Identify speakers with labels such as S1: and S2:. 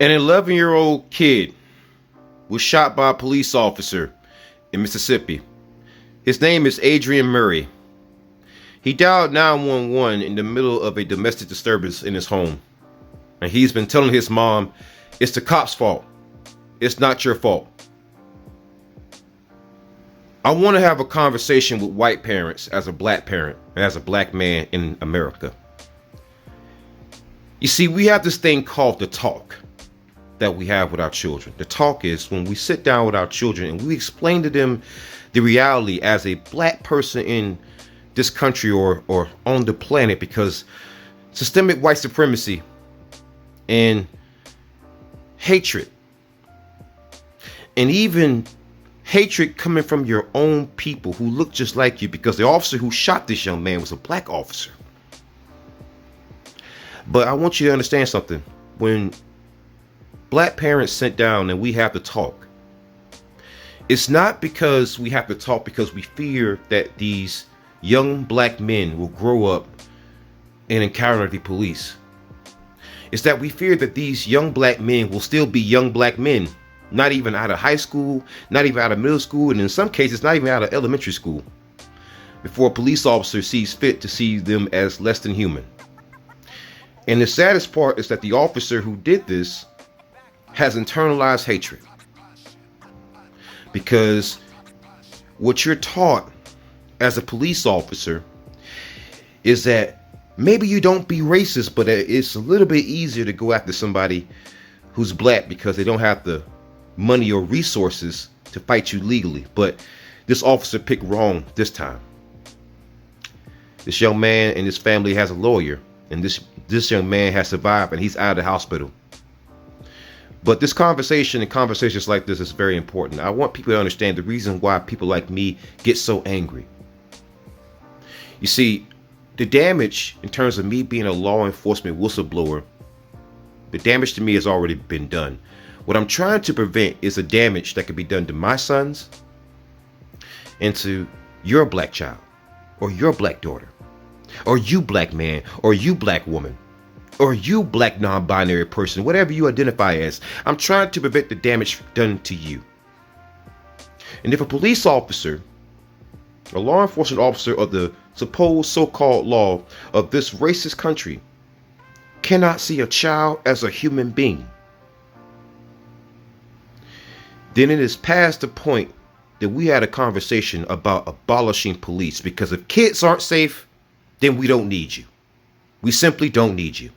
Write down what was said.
S1: An 11-year-old kid was shot by a police officer in Mississippi. His name is Adrian Murray. He dialed 911 in the middle of a domestic disturbance in his home. And he's been telling his mom, it's the cops' fault. It's not your fault. I want to have a conversation with white parents as a black parent and as a black man in America. You see, we have this thing called the talk that we have with our children. The talk is when we sit down with our children and we explain to them the reality as a black person in this country or on the planet, because systemic white supremacy and hatred, and even hatred coming from your own people who look just like you, because the officer who shot this young man was a black officer. But I want you to understand something. When black parents sit down and we have to talk, it's not because we have to talk because we fear that these young black men will grow up and encounter the police. It's that we fear that these young black men will still be young black men, not even out of high school, not even out of middle school, and in some cases not even out of elementary school, before a police officer sees fit to see them as less than human. And the saddest part is that the officer who did this has internalized hatred, because what you're taught as a police officer is that maybe you don't be racist, but it's a little bit easier to go after somebody who's black because they don't have the money or resources to fight you legally. But this officer picked wrong this time. This young man and his family has a lawyer, and this young man has survived and he's out of the hospital. But this conversation and conversations like this is very important. I want people to understand the reason why people like me get so angry. You see, the damage in terms of me being a law enforcement whistleblower, the damage to me has already been done. What I'm trying to prevent is a damage that could be done to my sons and to your black child or your black daughter or you black man or you black woman or you black non-binary person, whatever you identify as. I'm trying to prevent the damage done to you. And if a police officer, a law enforcement officer of the supposed so-called law of this racist country cannot see a child as a human being, then it is past the point that we had a conversation about abolishing police, because if kids aren't safe, then we don't need you. We simply don't need you.